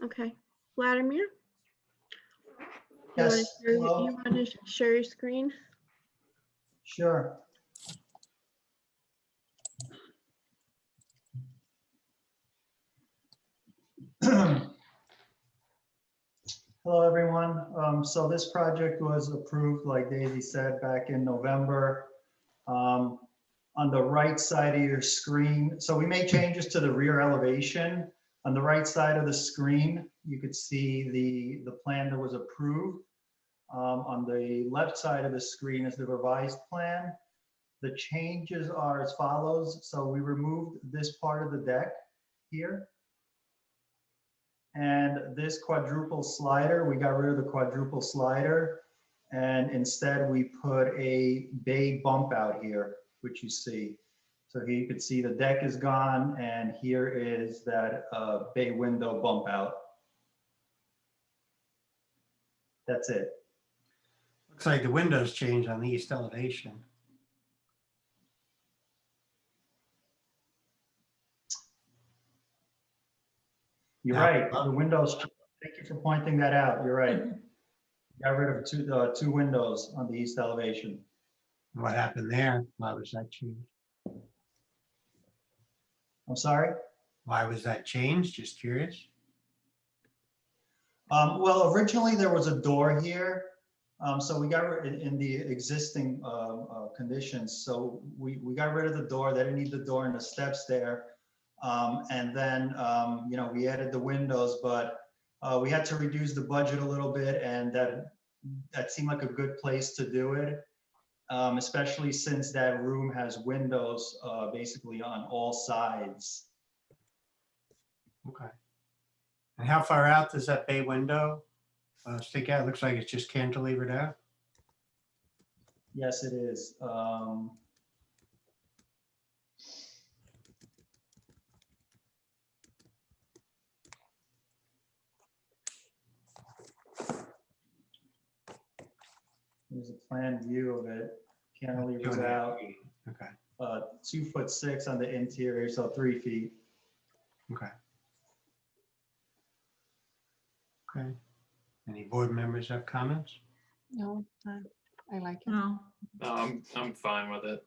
Okay. Vladimir, Yes, hello. you want to share your screen? Sure. Hello, everyone. So this project was approved, like Daisy said, back in November. On the right side of your screen, so we made changes to the rear elevation. On the right side of the screen, you could see the plan that was approved. On the left side of the screen is the revised plan. The changes are as follows. So we removed this part of the deck here. And this quadruple slider, we got rid of the quadruple slider. And instead we put a bay bump out here, which you see. So here you can see the deck is gone and here is that bay window bump out. That's it. Looks like the windows changed on the east elevation. You're Yeah. right, the windows, thank you for pointing that out, you're right. Got rid of two windows on the east elevation. What happened there? Why was that changed? I'm sorry? Why was that changed? Just curious. Well, originally there was a door here. So we got rid in the existing conditions. So we got rid of the door. They didn't need the door and the steps there. And then, you know, we added the windows, but we had to reduce the budget a little bit, and that seemed like a good place to do it, especially since that room has windows basically on all sides. Okay. And how far out does that bay window stick out? Looks like it's just cantilevered out. Yes, it is. There's a plan view of it. Cantilever's out. Okay. 2'6" on the interior, so 3 feet. Okay. Okay. Any board members have comments? No, I like it. No, No, I'm fine with it.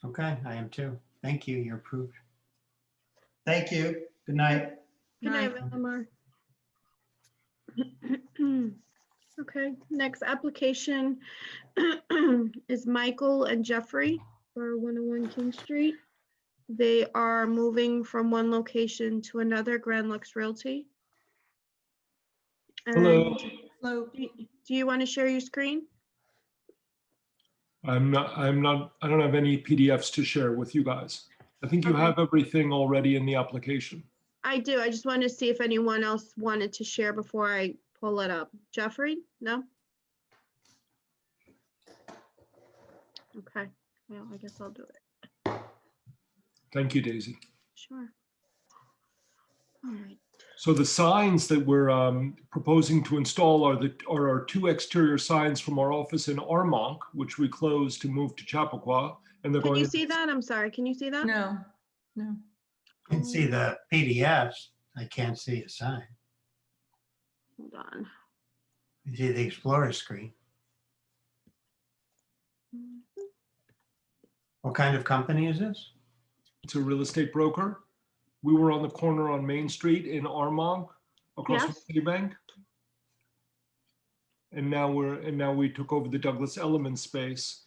Okay, I am too. Thank you. You're approved. Thank you. Good night. Good night, Right. Vladimir. Okay, next application is Michael and Jeffrey for 101 King Street. They are moving from one location to another, Grand Lux Realty. Hello. And hello. do you want to share your screen? I don't have any PDFs to share with you guys. I think you Okay. have everything already in the application. I do. I just wanted to see if anyone else wanted to share before I pull it up. Jeffrey? No? Okay, well, I guess I'll do it. Thank you, Daisy. Sure. All right. So the signs that we're proposing to install are our two exterior signs from our office in Armonk, which we closed to move to Chappaqua. And they're Can going you to see that? I'm sorry. Can you see that? No, no. I can see the PDFs. I can't see a sign. Hold on. You see the Explorer screen. What kind of company is this? It's a real estate broker. We were on the corner on Main Street in Armonk, across from Yes. Citibank. And now we took over the Douglas Elliman space.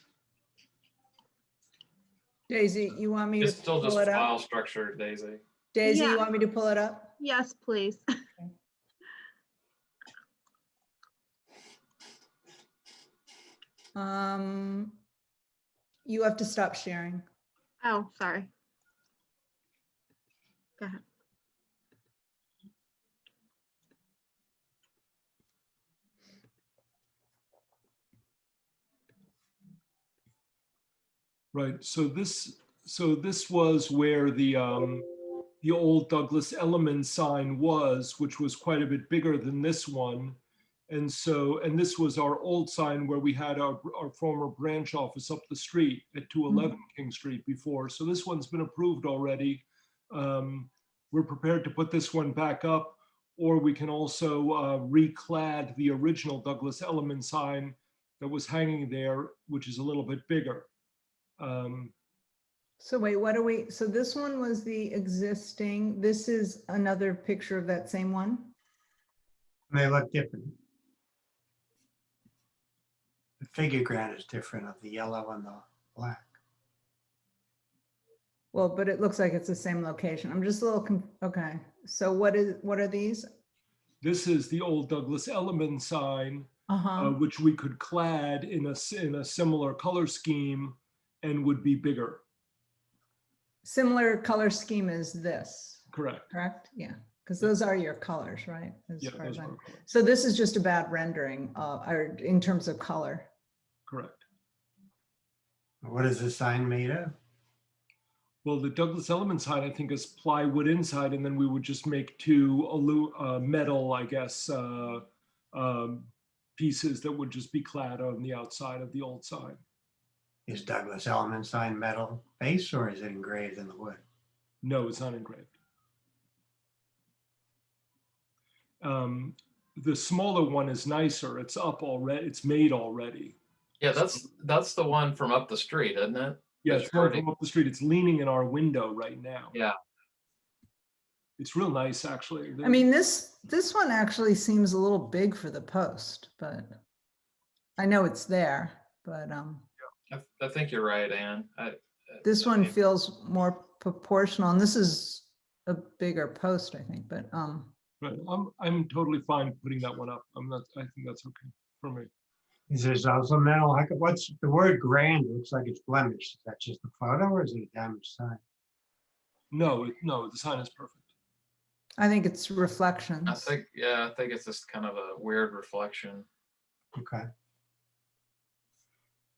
Daisy, you want me to It's still just pull it file up? structure, Daisy. Daisy, Yeah. you want me to pull it up? Yes, please. You have to stop sharing. Oh, sorry. Go ahead. Right, so this was where the old Douglas Elliman sign was, which was quite a bit bigger than this one. And this was our old sign where we had our former branch office up the street at 211 King Street before. So this one's been approved already. We're prepared to put this one back up. or we can also reclad the original Douglas Elliman sign that was hanging there, which is a little bit bigger. So wait, what are we, so this one was the existing, this is another picture of that same one? They look different. The figure ground is different of the yellow and the black. Well, but it looks like it's the same location. I'm just a little, okay. So what are these? This is the old Douglas Elliman sign, Uh-huh. which we could clad in a similar color scheme and would be bigger. Similar color scheme as this, Correct. correct? Yeah, because those are your colors, right? As Yeah, far as those I'm- are colors. So this is just a bad rendering, or in terms of color. Correct. What is the sign made of? Well, the Douglas Elliman sign, I think, is plywood inside, and then we would just make two metal, I guess, pieces that would just be clad on the outside of the old sign. Is Douglas Elliman sign metal base or is it engraved in the wood? No, it's not engraved. The smaller one is nicer. It's up already. It's made already. Yeah, that's the one from up the street, isn't it? Yeah, It's it's one already- from up the street. It's leaning in our window right now. Yeah. It's real nice, actually. I mean, this one actually seems a little big for the post, but I know it's there, but I think you're right, Ann. this one feels more proportional, and this is a bigger post, I think, but Right. I'm totally fine putting that one up. I think that's okay for me. Is this also metal? What's the word grand? It looks like it's blemished. Is that just a photo or is it a damaged sign? No, the sign is perfect. I think it's reflections. I think it's just kind of a weird reflection. Okay.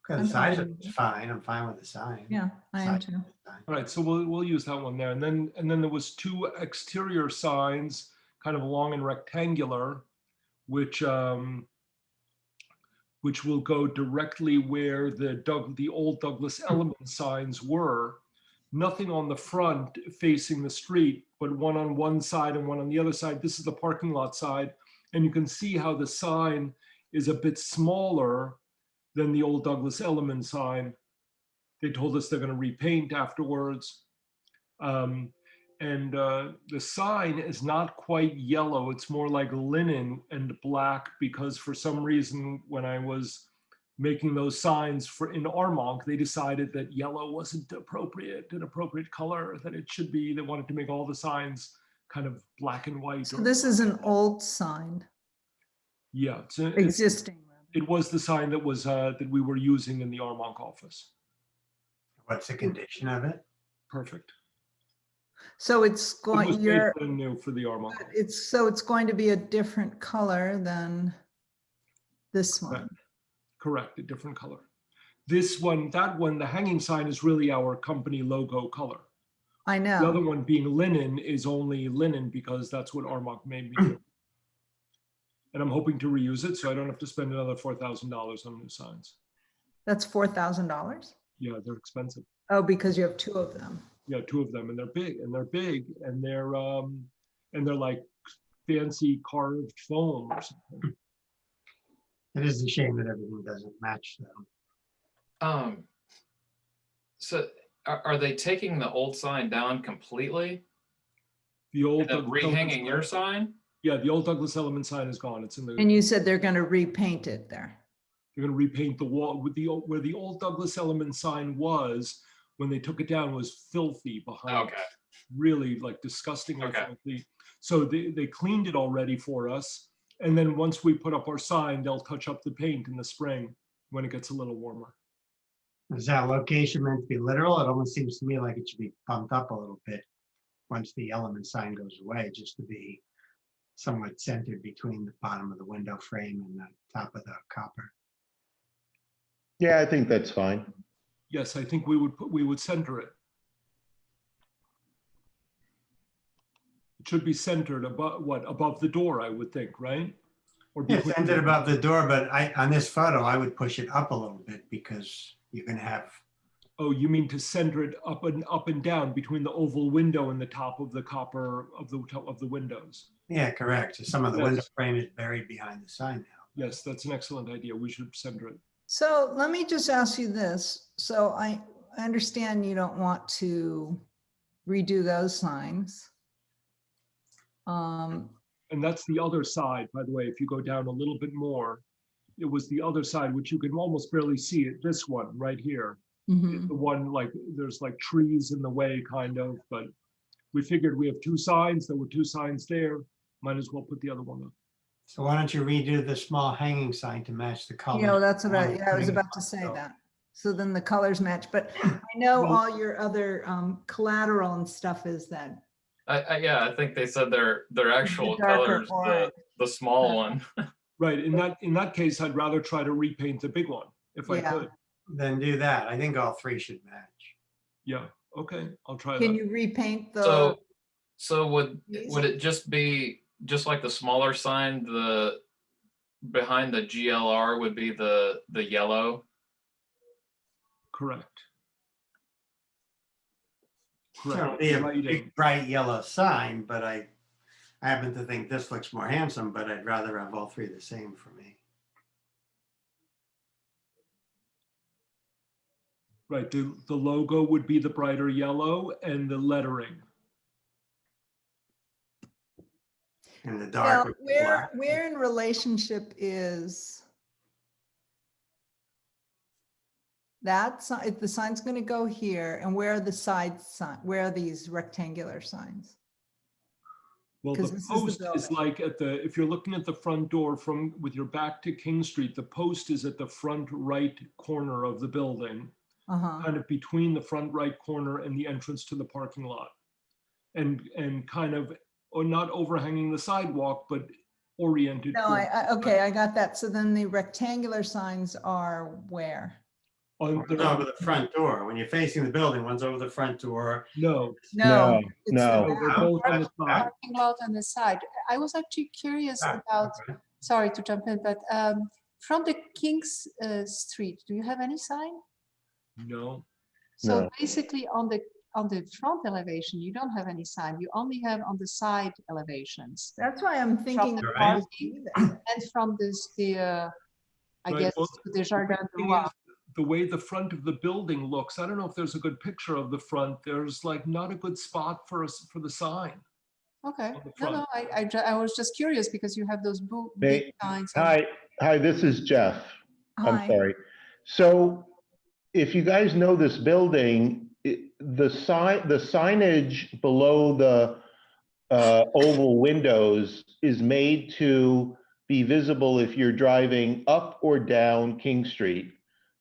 Okay, I'm the size fine is with it. fine. I'm fine with the sign. Yeah, I am Size too. is fine. All right, so we'll use that one there. And then there was two exterior signs, kind of long and rectangular, which will go directly where the old Douglas Elliman signs were. Nothing on the front facing the street, but one on one side and one on the other side. This is the parking lot side. And you can see how the sign is a bit smaller than the old Douglas Elliman sign. They told us they're going to repaint afterwards. The sign is not quite yellow. It's more like linen and black, because for some reason, when I was making those signs in Armonk, they decided that yellow wasn't an appropriate color, that it should be. They wanted to make all the signs kind of black and white. So this is an old sign, Yeah, existing. rather. it was the sign that was that we were using in the Armonk office. What's the condition of it? Perfect. So it's It was going, made you're, brand new for the Armonk. it's going to be a different color than this one. Correct, a different color. That one, the hanging sign is really our company logo color. I The other know. one being linen is only linen because that's what Armonk made me do. And I'm hoping to reuse it so I don't have to spend another $4,000 on new signs. That's $4,000? Yeah, they're expensive. Oh, because you have two of them. Yeah, two of them, and they're big, and they're like fancy carved foam or something. It is a shame that everything doesn't match though. So are they taking the old sign down completely The old and then Douglas Elliman rehanging your sign? Yeah, the old Douglas Elliman sign is gone. It's in the. And you said they're going to repaint it there. They're going to repaint the wall with where the old Douglas Elliman sign was when they took it down was filthy behind. Okay. Really like disgustingly Okay. filthy. So they cleaned it already for us. And then once we put up our sign, they'll touch up the paint in the spring when it gets a little warmer. Is that location meant to be literal? It almost seems to me like it should be bumped up a little bit once the element sign goes away, just to be somewhat centered between the bottom of the window frame and the top of the copper. Yeah, I think that's fine. Yes, I think we would center it. It should be centered above the door, I would think, right? Or Yeah, between- centered above the door, but on this photo, I would push it up a little bit because you're gonna have, Oh, you mean to center it up and down between the oval window and the top of the copper of the windows? Yeah, correct. So some of the window Yes. frame is buried behind the sign now. Yes, that's an excellent idea. We should center it. So let me just ask you this. So I understand you don't want to redo those signs. And that's the other side, by the way, if you go down a little bit more, it was the other side, which you can almost barely see it. This one right here, Mhm. the one like, there's like trees in the way kind of, but we figured we have two signs, there were two signs there. Might as well put the other one up. So why don't you redo the small hanging sign to match the color? You know, that's what I, One yeah, I was putting about to up, say so- that. So then the colors match, but I know Well- all your other collateral and stuff is that. Yeah, I think they said their actual darker colors, orange. the small one. Right, in that case, I'd rather try to repaint the big one, if I Yeah. could. Then do that. I think all three should match. Yeah, okay, I'll try Can that. you repaint the? So would These? it just be just like the smaller sign, the behind the GLR would be the yellow? Correct. So it'll Correct. be a Lighting. big bright yellow sign, but I happen to think this looks more handsome, but I'd rather have all three the same for me. Right, the logo would be the brighter yellow and the lettering. And the Now, dark. would be where, black. where in relationship is that sign? If the sign's going to go here, and where are the side sign? Where are these rectangular signs? Well, 'Cause the this is the post is building. like at the, if you're looking at the front door from, with your back to King Street, the post is at the front right corner of the building, Uh-huh. kind of between the front right corner and the entrance to the parking lot. And kind of, or not overhanging the sidewalk, but oriented. No, toward- okay, I got that. So then the rectangular signs are where? on One's the- over the front door. When you're facing the building, one's over the front door. No, No. No, it's no. the they're back. both on the side. Parking lot on the side. I was actually curious Ah, about, okay. sorry to jump in, but from the King's Street, do you have any sign? no, So No. basically on the front elevation, you don't have any sign. You only have on the side elevations. That's why I'm thinking. the it right. must be there. And from I Right, guess, well, the Jardin thing Droit. is, the way the front of the building looks, I don't know if there's a good picture of the front. There's like not a good spot for us, for the sign. Okay, on the no, no, I was just curious because you have those big Hey, signs. on- Hi, this is Jeff. I'm Hi. sorry. So if you guys know this building, the signage below the oval windows is made to be visible if you're driving up or down King Street,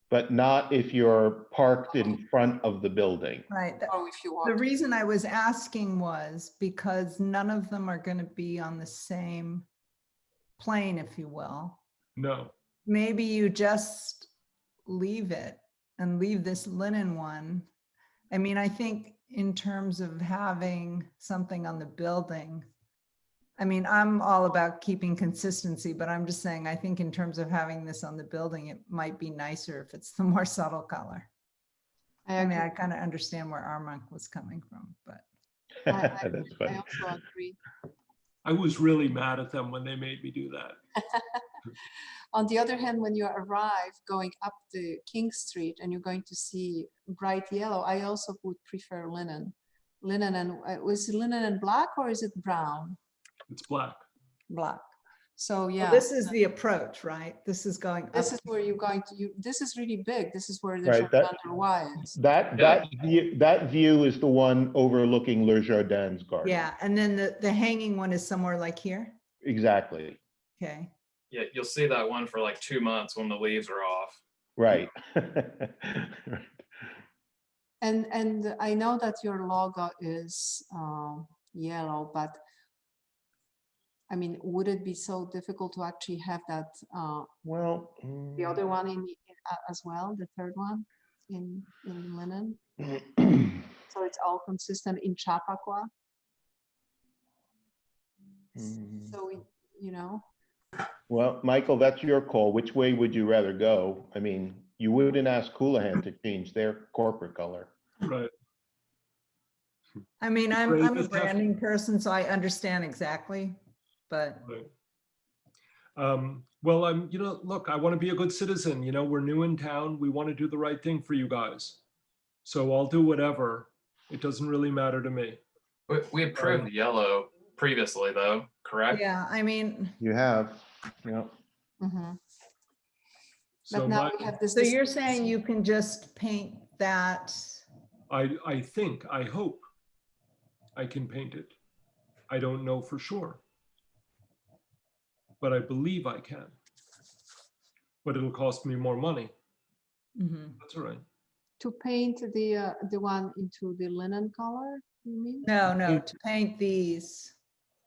but not if you're parked in front of the building. Right. Or if you The want. reason I was asking was because none of them are going to be on the same plane, if you will. No, Maybe you just leave it and leave this linen one. I mean, I think in terms of having something on the building, I mean, I'm all about keeping consistency, but I'm just saying, I think in terms of having this on the building, it might be nicer if it's the more subtle color. I mean, I kind of understand where Armonk was coming from, but. I That's funny. also agree. I was really mad at them when they made me do that. On the other hand, when you arrive going up the King Street and you're going to see bright yellow, I also would prefer linen. Linen and, was it linen and black or is it brown? It's black. Black. So, Well, yeah. this is the approach, right? This is going up. This is where you're going to, this is really big. This is where the Right, Jardin Droit is. That view is the one overlooking Le Jardin's garden. Yeah, and then the hanging one is somewhere like here. Exactly, Okay. Yeah, you'll see that one for like 2 months when the leaves are off. right. And I know that your logo is yellow, but I mean, would it be so difficult to actually have that, Well. the other one as well, the third one in linen? So it's all consistent in Chappaqua. So, you know, Well, Michael, that's your call. Which way would you rather go? I mean, you wouldn't ask Houlihan to change their corporate color. Right. I mean, I'm Great, a just have- branding person, so I understand exactly but Right. Well, look, I want to be a good citizen. We're new in town. We want to do the right thing for you guys. So I'll do whatever. It doesn't really matter to me. We approved the yellow previously, though, correct? yeah, I mean, You have, yeah. Mhm. So But now my, we have this. so you're saying you can just paint that? I hope I can paint it. I don't know for sure. But I believe I can. But it'll cost me more money. Mhm. That's all right. To paint the one into the linen color, you mean? No, to paint these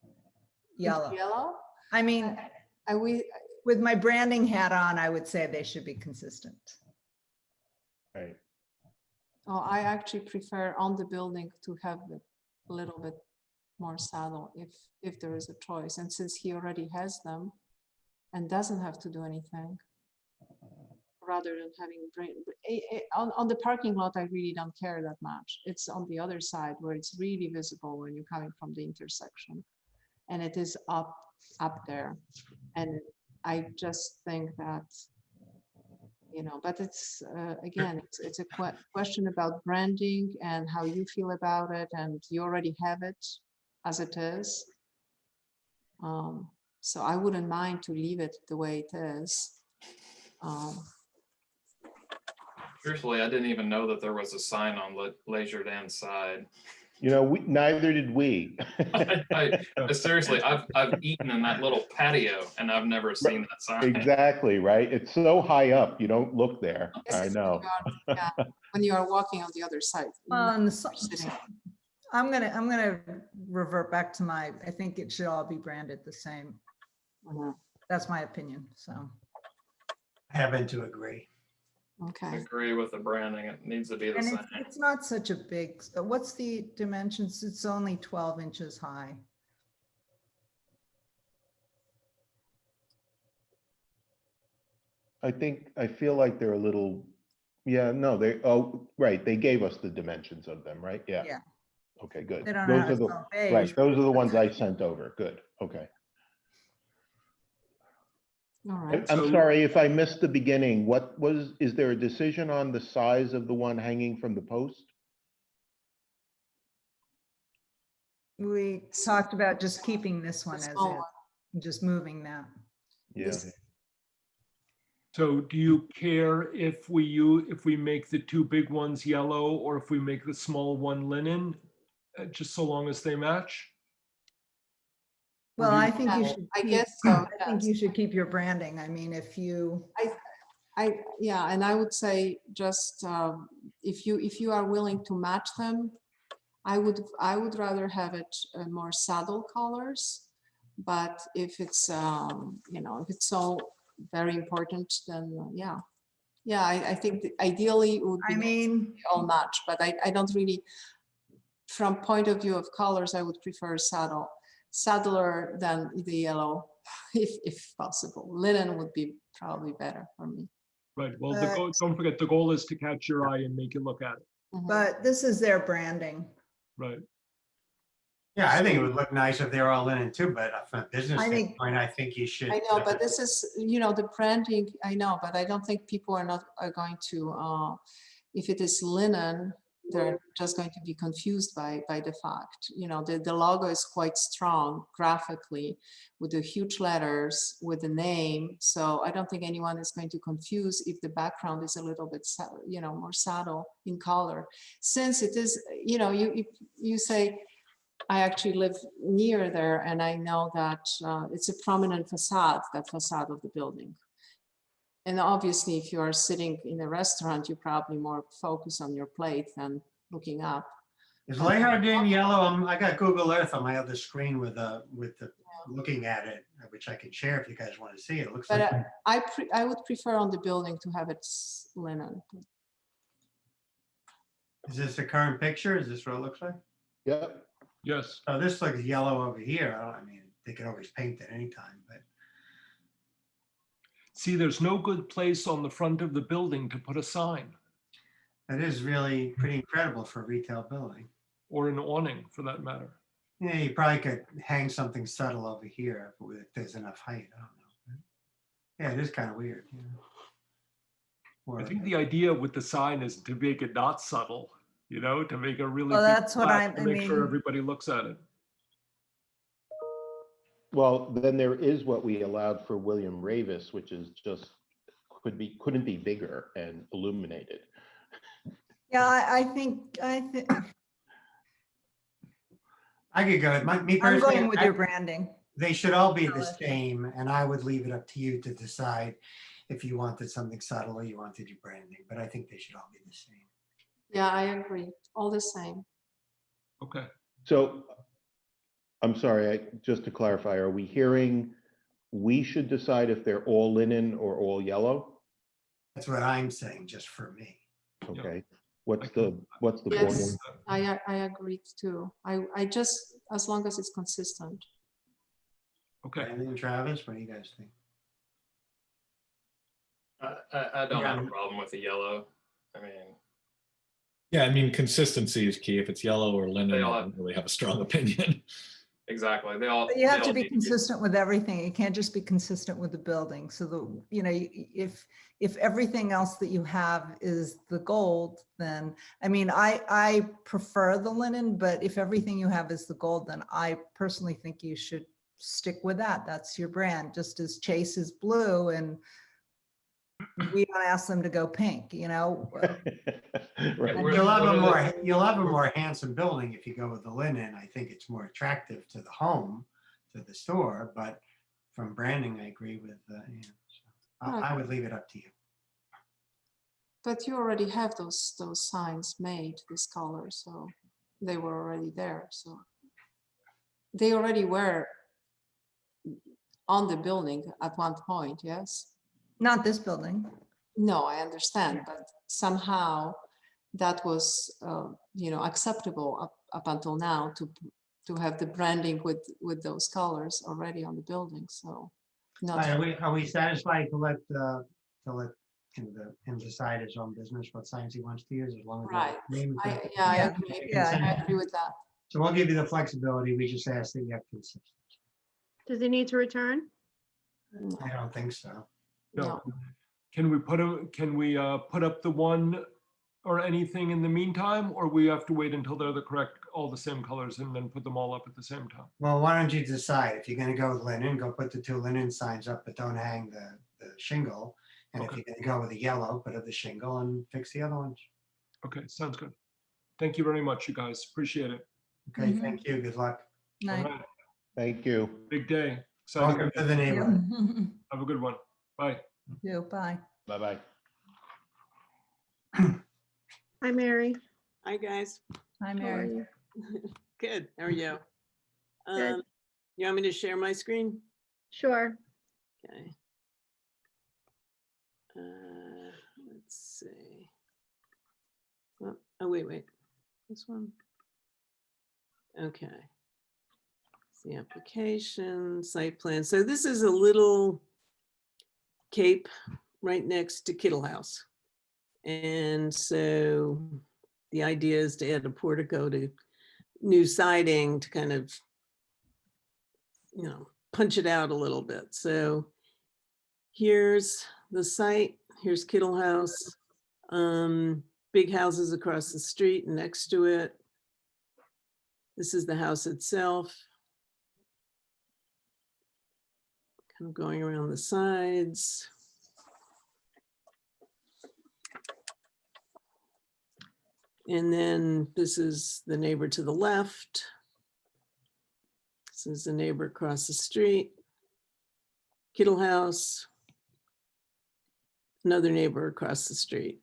Into yellow. Yellow? I mean, We, with my branding hat on, I would say they should be consistent. Right. oh, I actually prefer on the building to have it a little bit more subtle if there is a choice. And since he already has them and doesn't have to do anything, rather than having on the parking lot, I really don't care that much. It's on the other side where it's really visible when you're coming from the intersection, and it is up there. And I just think that, but it's again, it's a question about branding and how you feel about it, and you already have it as it is. So I wouldn't mind to leave it the way it is. Truthfully, I didn't even know that there was a sign on Leisure Dance side. Neither did we. Seriously, I've eaten in that little patio and I've never seen that sign. Exactly, right? It's so high up, you don't look there. This I is know. when you are walking on the other side. On the sitting. I'm gonna revert back to I think it should all be branded the same. Mhm. That's my opinion, so. I happen to agree. I Okay. agree with the branding. It needs to be the And same. it's not such a big, what's the dimensions? It's only 12 inches high. I feel like they're a little, right, they gave us the dimensions of them, right? Yeah. Yeah. Okay, good. They don't know how to spell beige. Right, those are the ones I sent over. Good, okay. All right. I'm So- sorry if I missed the beginning. Is there a decision on the size of the one hanging from the post? We talked about just keeping this one as small is, one. and just moving that. Yeah, This- So do you care if we make the two big ones yellow or if we make the small one linen, just so long as they match? Well, do you- I think you Yeah, should. I keep- guess so, I think yes. you should keep your branding. I mean, if you, Yeah, and I would say just if you are willing to match them, I would rather have it more subtle colors. But if it's if it's so very important, then yeah, I think that ideally it would be I mean, all match. But I don't really, from point of view of colors, I would prefer subtler than the yellow, if possible. Linen would be probably better for me. Right, well, But- don't forget, the goal is to catch your eye and make you look at it, Mhm. but this is their branding. right? Yeah, I think it would look nice if they were all linen too, but from a business I think- standpoint, I think you should. I know, but this is, the branding, I know, but I don't think people are going to, if it is linen, they're just going to be confused by the fact, the logo is quite strong graphically with the huge letters, with the name. So I don't think anyone is going to confuse if the background is a little bit, more subtle in color. Since it is, you say, I actually live near there and I know that it's a prominent facade, that facade of the building. And obviously, if you are sitting in a restaurant, you probably more focus on your plate than looking up. Is Leihard in yellow? I got Google Earth on my other screen with the looking at it, which I could share if you guys want to see it. It looks But like. I would prefer on the building to have it linen. Is this the current picture? Is this what it looks like? Yep. Yes, Oh, this looks yellow over here. I mean, they could always paint at any time, but see, there's no good place on the front of the building to put a sign that is really pretty incredible for a retail building. or an awning for that matter. Yeah, you probably could hang something subtle over here if there's enough height. I don't know. Yeah, it is kind of weird. You know? I Or, think the idea with the sign is to make it not subtle, to make it really. Well, big that's what flash I to Make sure mean, everybody looks at it. Well, then there is what we allowed for William Ravis, which is just, couldn't be bigger and illuminated. yeah, I think, I could go, me I'm personally, going with your branding. they should all be the Color. same, and I would leave it up to you to decide if you wanted something subtle or you wanted your branding, but I think they should all be the same. Yeah, I agree. All the same. Okay. So, I'm sorry, just to clarify, are we hearing we should decide if they're all linen or all yellow? That's what I'm saying, just for me. Okay, what's I the board? Yes, I agree too. I just, as long as it's consistent. Okay. Brandon and Travis, what do you guys think? I don't have a Yeah. problem with the yellow. I mean, Yeah, I mean, consistency is key. If it's yellow or linen, They I all don't really have a strong opinion. exactly. They all. But you have they to all be need consistent with everything. It can't just be consistent with the building. So if everything else that you have is the gold, then, I mean, I prefer the linen, but if everything you have is the gold, then I personally think you should stick with that. That's your brand, just as Chase is blue and we don't ask them to go pink, Right. We're- You'll have what a are more, you'll have a more handsome building if you go with the linen. I think it's more attractive to the home, to the store, but from branding, I agree with, I would leave it up to you. But you already have those signs made, this color, so they were already there, so. They already were on the building at one point, yes? Not this building. No, I understand, but somehow that was, acceptable up until now to have the branding with those colors already on the building, so. Not, Are we satisfied to let him decide his own business, what signs he wants to use, as long as. right, name I is- yeah, I Yeah. agree, Yeah. I agree with that. So we'll give you the flexibility. We just ask that you have consistency. Does he need to return? I don't think so. No. Can we put up the one or anything in the meantime, or we have to wait until they're all the same colors and then put them all up at the same time? Well, why don't you decide? If you're gonna go with linen, go put the 2 linen signs up, but don't hang the shingle. And if Okay. you're gonna go with the yellow, put up the shingle and fix the other ones. Okay, sounds good. Thank you very much, you guys. Appreciate it. Okay, Mhm. thank you. Good luck. All Night. right, Thank you. big day. Exciting. Welcome day. to the neighborhood. Yeah. Have a good one. Bye. You, bye. Bye-bye. Hi, Mary. Hi, guys. Hi, How are Mary. you? Good. How are you? Good. You want me to share my screen? Sure. Okay. Let's see. Oh, wait. This one. Okay. It's the application, site plan. So this is a little cape right next to Kittle House. And so the idea is to add a portico to new siding to kind of, punch it out a little bit. So here's the site, here's Kittle House, big houses across the street and next to it. This is the house itself. Kind of going around the sides. And then this is the neighbor to the left. This is the neighbor across the street. Kittle House. Another neighbor across the street.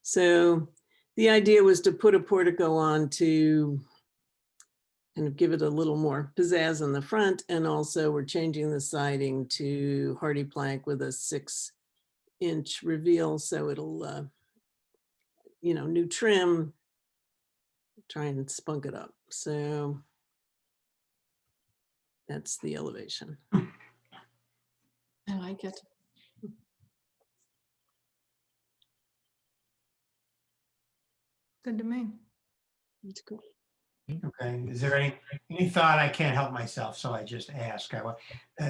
So the idea was to put a portico on to kind of give it a little more pizzazz on the front. And also we're changing the siding to hardy plank with a 6-inch reveal. So it'll, new trim, try and spunk it up. So that's the elevation. I like it. Good to me. It's good. Okay, is there any thought? I can't help myself, so I just ask.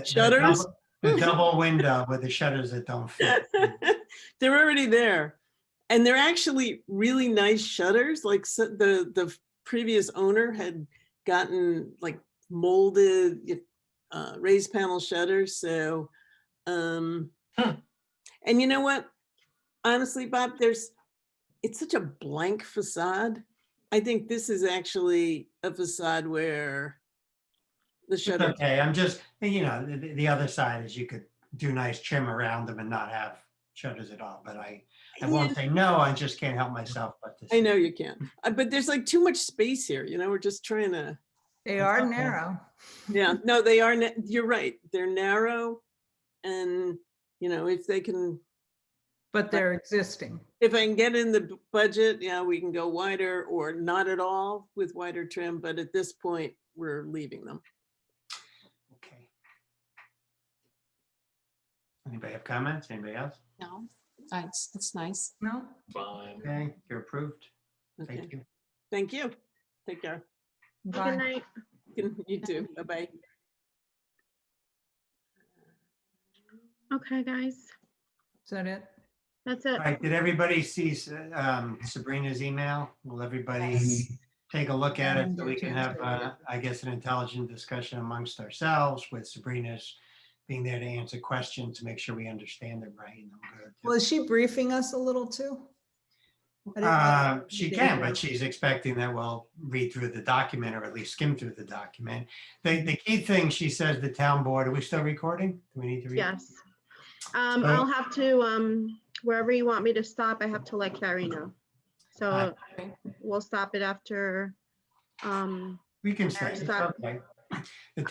Shutters? The double window with the shutters that don't fit. They're already there. And they're actually really nice shutters. Like the previous owner had gotten like molded raised panel shutters. So, and you know what? Honestly, Bob, it's such a blank facade. I think this is actually a facade where the shutter. Okay, I'm just, the other side is you could do nice trim around them and not have shutters at all, but I won't say no, I just can't help myself but to. I know you can't, but there's like too much space here. We're just trying to. They are narrow. Yeah, no, they are. You're right. They're narrow, and if they can. But they're existing. If I can get in the budget, yeah, we can go wider or not at all with wider trim. But at this point, we're leaving them. Okay. Anybody have comments? Anybody else? No, it's nice. No? Fine. Okay, you're approved. Okay. Thank you. Thank you. Take care. Bye. Good night. You too. Bye-bye. Okay, guys, Is that it? that's it. All right, did everybody see Sabrina's email? Will everybody take a look at it so we can have, I guess, an intelligent discussion amongst ourselves with Sabrina's being there to answer questions to make sure we understand it right. And I'm good. Well, is she briefing us a little too? I didn't know if She did can, that. but she's expecting that we'll read through the document or at least skim through the document. The key thing, she says, the town board, are we still recording? Do we need to read? Yes. I'll have to, wherever you want me to stop, I have to let Carrie know. So Okay. we'll stop it after, We can stay. Stop. It's okay. The